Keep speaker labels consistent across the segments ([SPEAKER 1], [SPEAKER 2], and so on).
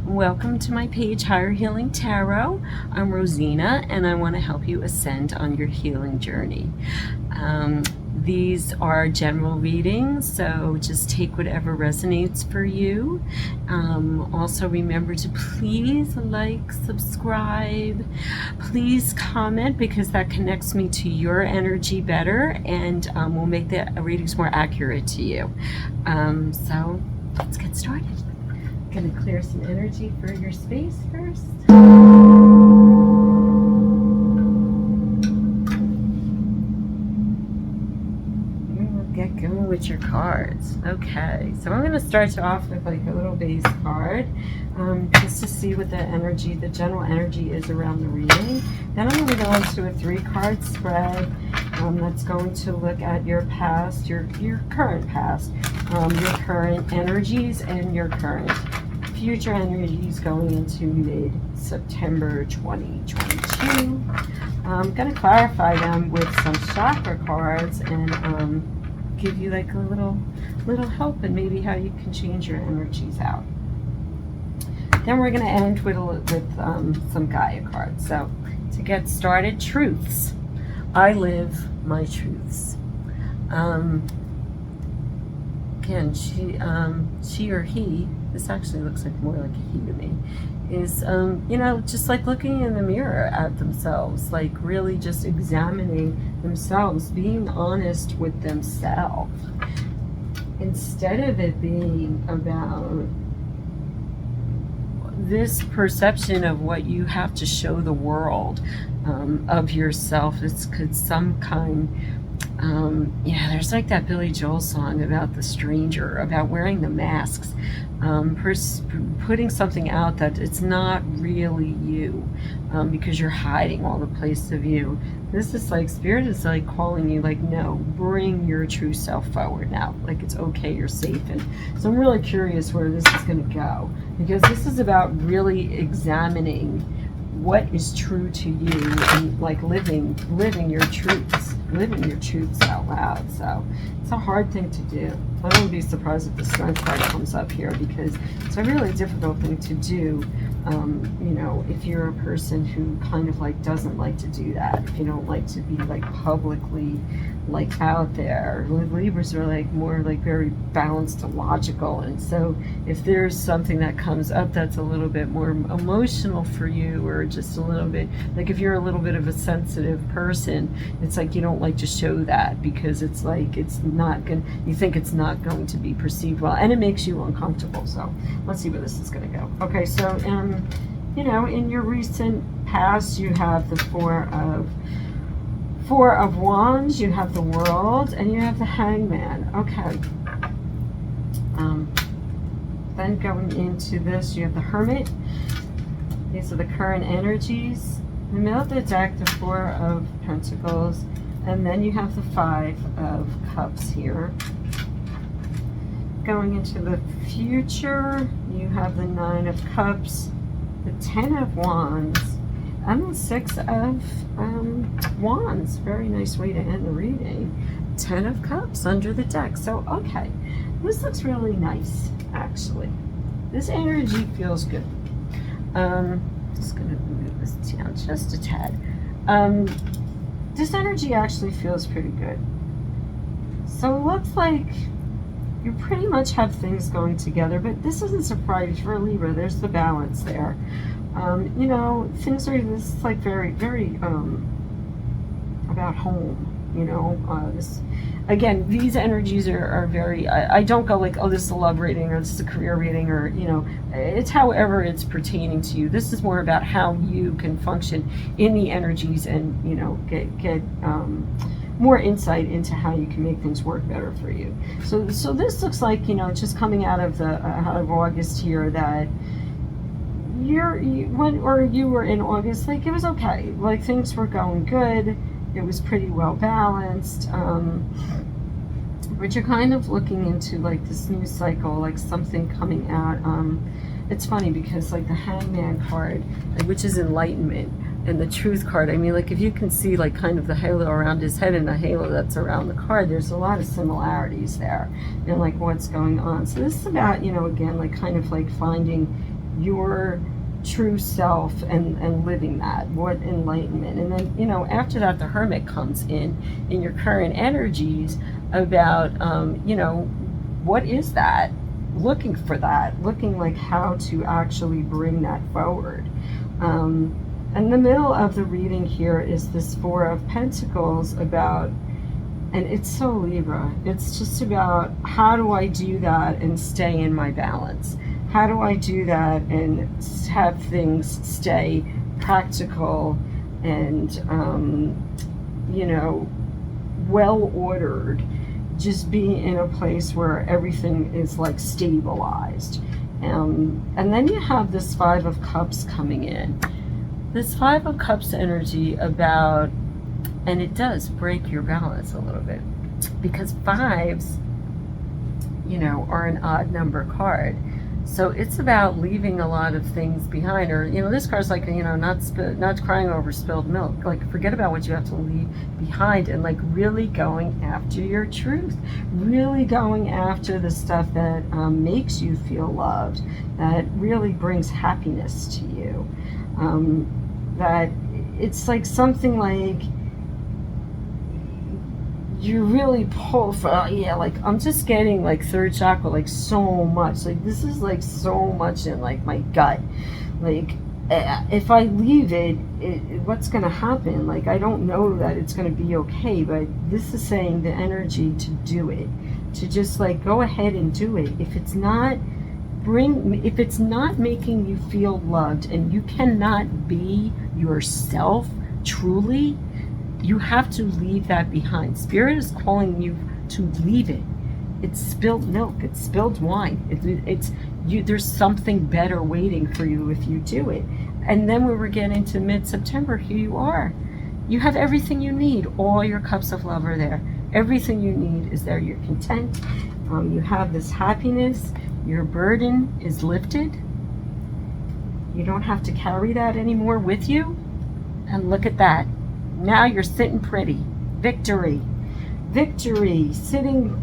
[SPEAKER 1] Welcome to my page, Higher Healing Tarot. I'm Rosina, and I want to help you ascend on your healing journey. These are general readings, so just take whatever resonates for you. Also remember to please like, subscribe, please comment, because that connects me to your energy better and will make the readings more accurate to you. So let's get started. I'm going to clear some energy for your space first. Get going with your cards. Okay, so I'm going to start you off with like a little base card, just to see what the energy, the general energy is around the reading. Then I'm going to go into a 3-card spread that's going to look at your past, your current past, your current energies, and your current future energies going into mid-September 2022. I'm going to clarify them with some chakra cards and give you like a little help and maybe how you can change your energies out. Then we're going to end with some Gaia cards. So to get started, truths. I live my truths. Again, she or he, this actually looks like more like a he to me, is just like looking in the mirror at themselves, like really just examining themselves, being honest with themselves, instead of it being about this perception of what you have to show the world of yourself. It's some kind. There's like that Billy Joel song about the stranger, about wearing the masks, putting something out that it's not really you, because you're hiding all the place of you. This is like, Spirit is like calling you, like, no, bring your true self forward now. Like, it's okay, you're safe. And so I'm really curious where this is going to go, because this is about really examining what is true to you and like living your truths out loud. So it's a hard thing to do. I wouldn't be surprised if the Strength card comes up here, because it's a really difficult thing to do. If you're a person who kind of like doesn't like to do that, if you don't like to be like publicly like out there. Libras are like more like very balanced and logical, and so if there's something that comes up that's a little bit more emotional for you, or just a little bit like if you're a little bit of a sensitive person, it's like you don't like to show that, because it's like you think it's not going to be perceived well, and it makes you uncomfortable. So let's see where this is going to go. Okay, so in your recent past, you have the Four of Wands, you have the World, and you have the Hangman. Okay. Then going into this, you have the Hermit. These are the current energies. In the middle of the deck, the Four of Pentacles, and then you have the Five of Cups here. Going into the future, you have the Nine of Cups, the Ten of Wands, and the Six of Wands. Very nice way to end the reading. 10 of Cups under the deck. So, okay, this looks really nice, actually. This energy feels good. Just going to move this down just a tad. This energy actually feels pretty good. So it looks like you pretty much have things going together, but this isn't surprising for Libra. There's the balance there. Things are this like very, very about home. Again, these energies are very. I don't go like, oh, this is a love reading, or this is a career reading, or it's however it's pertaining to you. This is more about how you can function in the energies and get more insight into how you can make things work better for you. So this looks like just coming out of August here, that you were in August, like it was okay, like things were going good, it was pretty well balanced, but you're kind of looking into like this new cycle, like something coming out. It's funny because like the Hangman card, which is enlightenment, and the Truth card, I mean, like if you can see like kind of the halo around his head and the halo that's around the card, there's a lot of similarities there and like what's going on. So this is about, again, like kind of like finding your true self and living that, what enlightenment. And then, you know, after that, the Hermit comes in your current energies about, you know, what is that? Looking for that, looking like how to actually bring that forward. In the middle of the reading here is this Four of Pentacles about, and it's so Libra, it's just about how do I do that and stay in my balance? How do I do that and have things stay practical and, you know, well ordered? Just be in a place where everything is like stabilized. And then you have this Five of Cups coming in. This Five of Cups energy about, and it does break your balance a little bit, because fives, you know, are an odd number card. So it's about leaving a lot of things behind, or, you know, this card's like, you know, not crying over spilled milk. Like, forget about what you have to leave behind, and like really going after your truth, really going after the stuff that makes you feel loved, that really brings happiness to you. That it's like something like you really pull for, yeah, like I'm just getting like third chakra, like so much, like this is like so much in like my gut, like if I leave it, what's gonna happen? Like I don't know that it's gonna be okay, but this is saying the energy to do it, to just like go ahead and do it. If it's not making you feel loved and you cannot be yourself truly, you have to leave that behind. Spirit is calling you to leave it. It's spilled milk, it's spilled wine. It's you. There's something better waiting for you if you do it. And then when we're getting to mid-September, here you are. You have everything you need. All your cups of love are there. Everything you need is there. You're content. You have this happiness. Your burden is lifted. You don't have to carry that anymore with you. And look at that. Now you're sitting pretty. Victory. Victory. Sitting,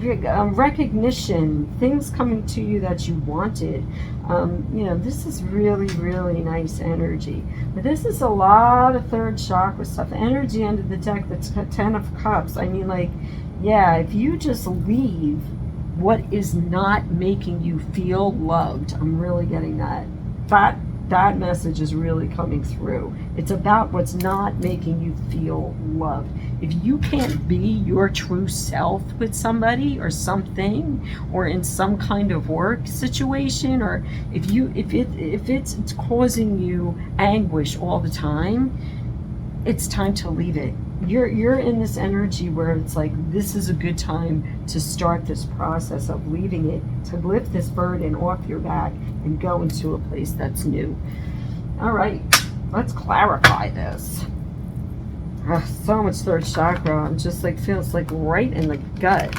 [SPEAKER 1] recognition. Things coming to you that you wanted. You know, this is really, really nice energy. But this is a lot of third chakra stuff. Energy under the deck, that's 10 of Cups. I mean, like, yeah, if you just leave what is not making you feel loved, I'm really getting that. That message is really coming through. It's about what's not making you feel loved. If you can't be your true self with somebody or something, or in some kind of work situation, or if it's causing you anguish all the time, it's time to leave it. You're in this energy where it's like, this is a good time to start this process of leaving it, to lift this burden off your back and go into a place that's new. All right, let's clarify this. So much third chakra. I'm just like, feels like right in the gut.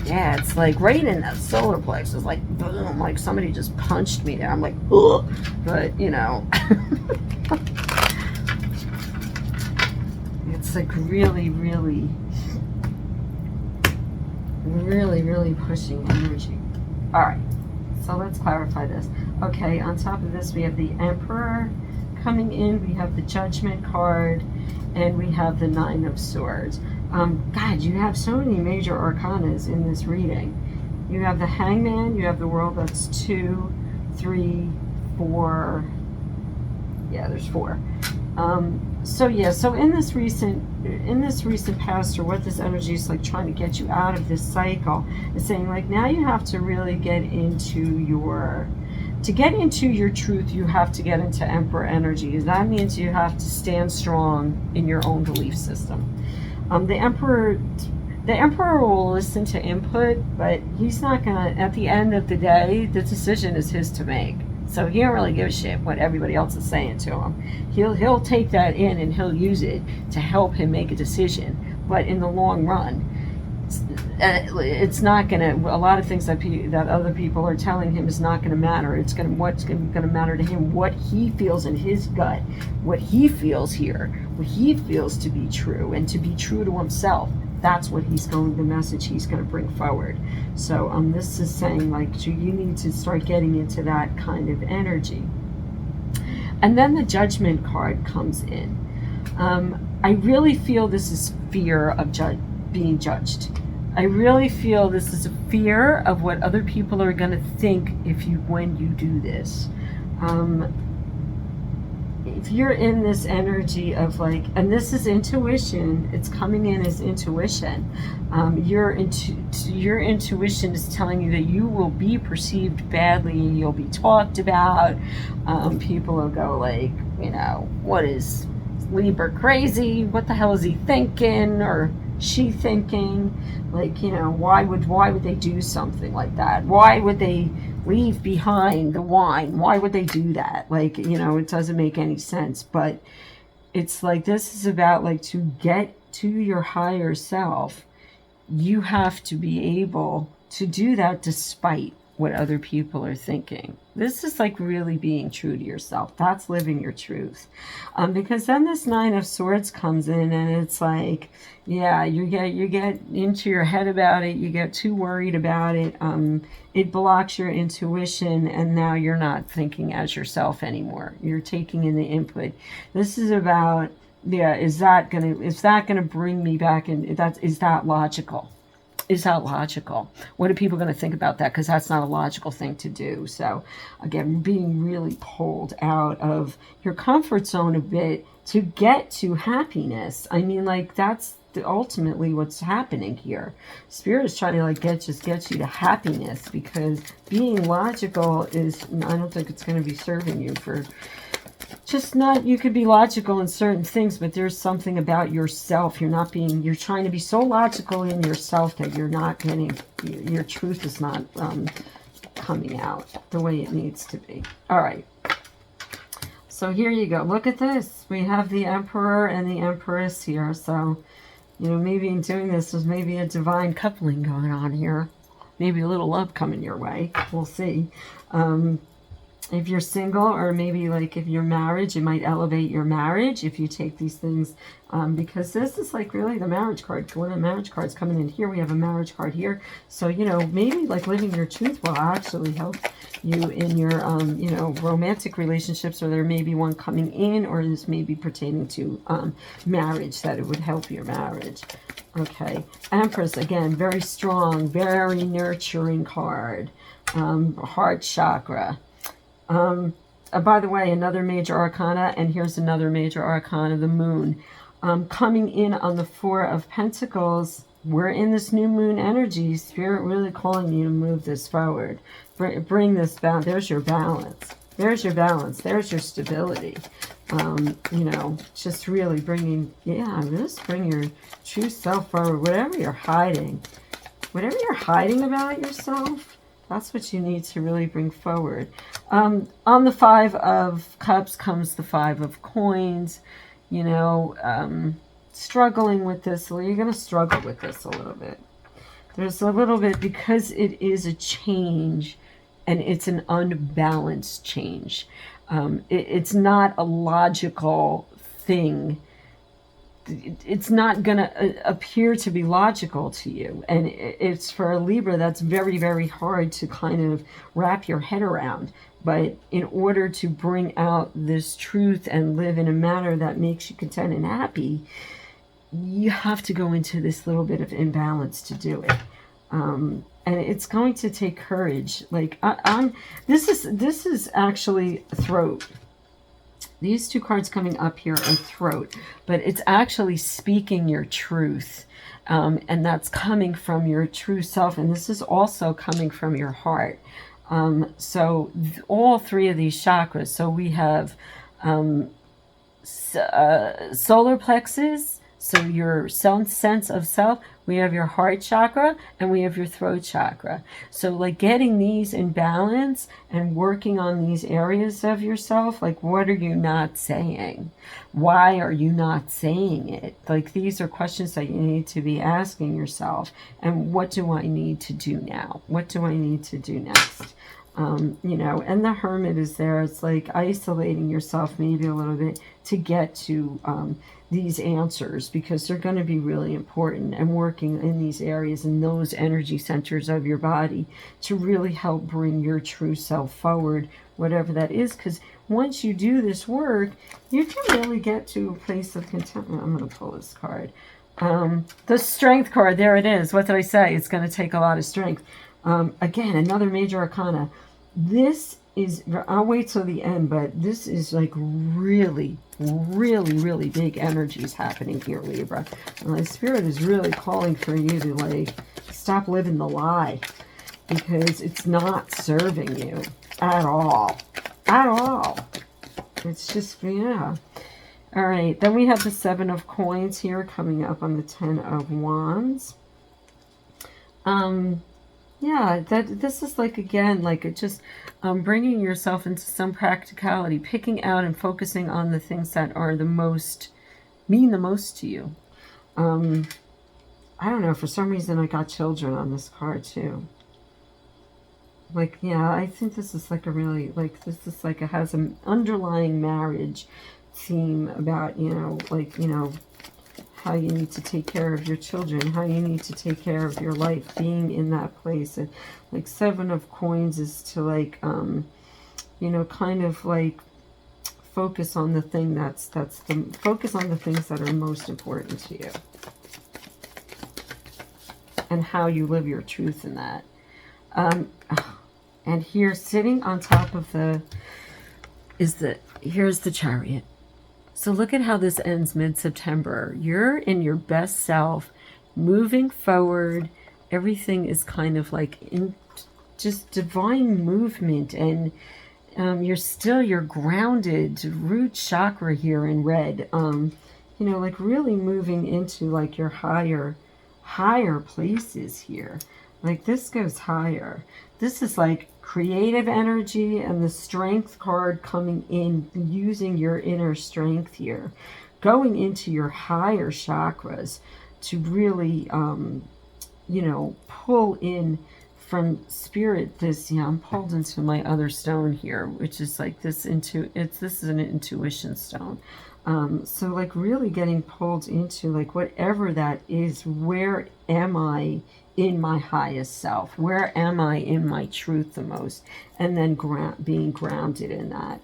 [SPEAKER 1] Yeah, it's like right in that solar plexus, like boom, like somebody just punched me there. I'm like, ugh. But you know. It's like really, really, really, really pushing energy. All right, so let's clarify this. Okay, on top of this, we have the Emperor coming in, we have the Judgment card, and we have the Nine of Swords. God, you have so many major arcanas in this reading. You have the Hangman, you have the World, that's 2, 3, 4. Yeah, there's 4. So in this recent past, or what this energy is like trying to get you out of this cycle, is saying like, now you have to really get into your truth. You have to get into Emperor energy. That means you have to stand strong in your own belief system. The Emperor will listen to input, but he's not gonna, at the end of the day, the decision is his to make. So he don't really give a shit what everybody else is saying to him. He'll take that in and he'll use it to help him make a decision. But in the long run, it's not gonna. A lot of things that other people are telling him is not gonna matter. What's gonna matter to him, what he feels in his gut, what he feels here, what he feels to be true, and to be true to himself. That's what he's going, the message he's going to bring forward. So this is saying, like, so you need to start getting into that kind of energy. And then the Judgment card comes in. I really feel this is fear of being judged. I really feel this is a fear of what other people are going to think when you do this. If you're in this energy of like, and this is intuition, it's coming in as intuition. Your intuition is telling you that you will be perceived badly, you'll be talked about. People will go like, you know, what is Libra crazy? What the hell is he thinking? Or she thinking? Like, you know, why would they do something like that? Why would they leave behind the wine? Why would they do that? Like, you know, it doesn't make any sense. But it's like, this is about like, to get to your higher self, you have to be able to do that despite what other people are thinking. This is like really being true to yourself. That's living your truth. Because then this Nine of Swords comes in, and it's like, yeah, you get into your head about it. You get too worried about it. It blocks your intuition, and now you're not thinking as yourself anymore. You're taking in the input. This is about, yeah, is that gonna bring me back in? Is that logical? Is that logical? What are people going to think about that? Because that's not a logical thing to do. So again, being really pulled out of your comfort zone a bit to get to happiness. I mean, like, that's ultimately what's happening here. Spirit is trying to like get you to happiness, because being logical is, I don't think it's going to be serving you for just not, you could be logical in certain things, but there's something about yourself. You're trying to be so logical in yourself that you're not getting, your truth is not coming out the way it needs to be. All right. So here you go. Look at this. We have the Emperor and the Empress here. So, you know, maybe in doing this, there's maybe a divine coupling going on here. Maybe a little love coming your way. We'll see. If you're single, or maybe like if you're married, it might elevate your marriage if you take these things, because this is like really the marriage card. One of the marriage cards coming in here. We have a marriage card here. So, you know, maybe like living your truth will actually help you in your, you know, romantic relationships, or there may be one coming in, or this may be pertaining to marriage, that it would help your marriage. Okay. Empress, again, very strong, very nurturing card. Heart chakra. By the way, another major arcana, and here's another major arcana, the moon. Coming in on the Four of Pentacles, we're in this new moon energy. Spirit really calling you to move this forward. Bring this balance. There's your balance. There's your balance. There's your stability. You know, just really bring your true self forward. Whatever you're hiding about yourself, that's what you need to really bring forward. On the Five of Cups comes the Five of Coins. You know, struggling with this. Well, you're going to struggle with this a little bit. There's a little bit, because it is a change, and it's an unbalanced change. It's not a logical thing. It's not going to appear to be logical to you. And it's for a Libra, that's very, very hard to kind of wrap your head around. But in order to bring out this truth and live in a manner that makes you content and happy, you have to go into this little bit of imbalance to do it. And it's going to take courage. Like, this is actually throat. These two cards coming up here are throat, but it's actually speaking your truth. And that's coming from your true self. And this is also coming from your heart. So all three of these chakras. So we have solar plexus, so your sense of self. We have your heart chakra, and we have your throat chakra. So like getting these in balance and working on these areas of yourself, like what are you not saying? Why are you not saying it? Like these are questions that you need to be asking yourself. And what do I need to do now? What do I need to do next? You know, and the Hermit is there. It's like isolating yourself maybe a little bit to get to these answers, because they're going to be really important, and working in these areas and those energy centers of your body to really help bring your true self forward, whatever that is. Because once you do this work, you can really get to a place of contentment. I'm going to pull this card. The Strength card, there it is. What did I say? It's going to take a lot of strength. Again, another major arcana. This is, I'll wait till the end, but this is like really, really big energies happening here, Libra. My spirit is really calling for you to like stop living the lie, because it's not serving you at all. At all. It's just, yeah. All right, then we have the 7 of Coins here coming up on the 10 of Wands. Yeah, this is like, again, like it just bringing yourself into some practicality, picking out and focusing on the things that are the most, mean the most to you. I don't know, for some reason I got children on this card too. Like, yeah, I think this is like a really, like, this is like, it has an underlying marriage theme about, you know, like, you know, how you need to take care of your children, how you need to take care of your life, being in that place. And like 7 of Coins is to like, you know, kind of like focus on the thing focus on the things that are most important to you, and how you live your truth in that. And here, sitting on top of here's the Chariot. So look at how this ends mid-September. You're in your best self, moving forward. Everything is kind of like in just divine movement, and you're grounded. Root chakra here in red. You know, like really moving into like your higher places here. Like this goes higher. This is like creative energy, and the Strength card coming in, using your inner strength here, going into your higher chakras to really, you know, pull in from spirit this, yeah, I'm pulled into my other stone here, which is like this this is an intuition stone. So like really getting pulled into like whatever that is, where am I in my highest self? Where am I in my truth the most? And then being grounded in that.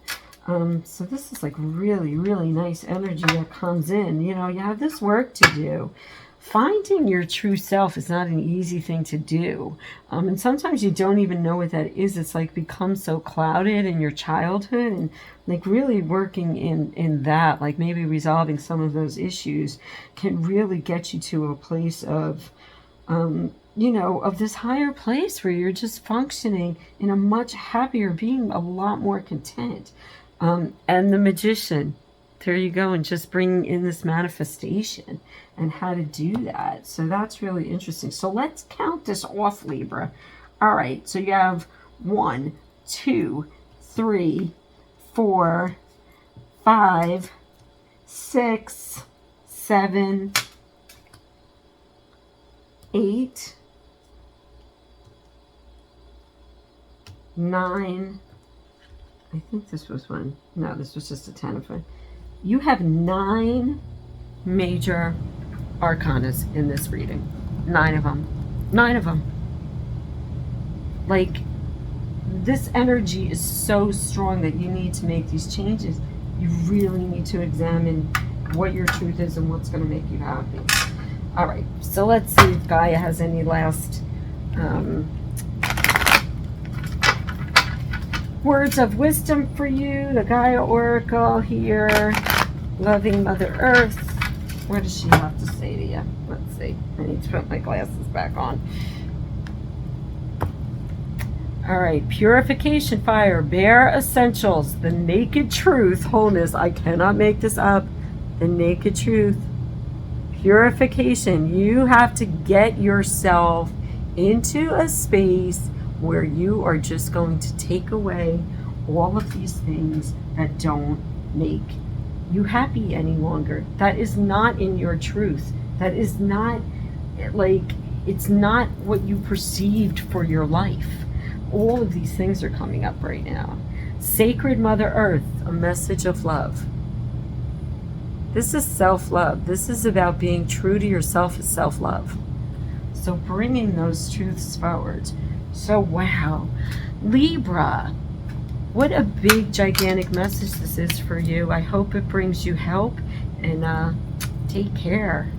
[SPEAKER 1] So this is like really, really nice energy that comes in. You know, you have this work to do. Finding your true self is not an easy thing to do. And sometimes you don't even know what that is. It's like become so clouded in your childhood, and like really working in that, like maybe resolving some of those issues can really get you to a place of, you know, of this higher place where you're just functioning in a much happier, being a lot more content. And the Magician, there you go, and just bringing in this manifestation and how to do that. So that's really interesting. So let's count this off, Libra. All right, so you have 1, 2, 3, 4, 5, 6, 7, 8, 9. I think this was one. No, this was just a 10 of it. You have 9 major arcanas in this reading. 9 of them. 9 of them. Like, this energy is so strong that you need to make these changes. You really need to examine what your truth is and what's going to make you happy. All right, so let's see if Gaia has any last words of wisdom for you. The Gaia Oracle here. Loving Mother Earth. What does she have to say to you? Let's see. I need to put my glasses back on. All right. Purification fire. Bare essentials. The naked truth. Wholeness. I cannot make this up. The naked truth. Purification. You have to get yourself into a space where you are just going to take away all of these things that don't make you happy any longer. That is not in your truth. That is not, like, it's not what you perceived for your life. all of these things are coming up right now. Sacred Mother Earth, a message of love. This is self-love. This is about being true to yourself as self-love. So bringing those truths forward. So wow, Libra, what a big, gigantic message this is for you. I hope it brings you help, and take care.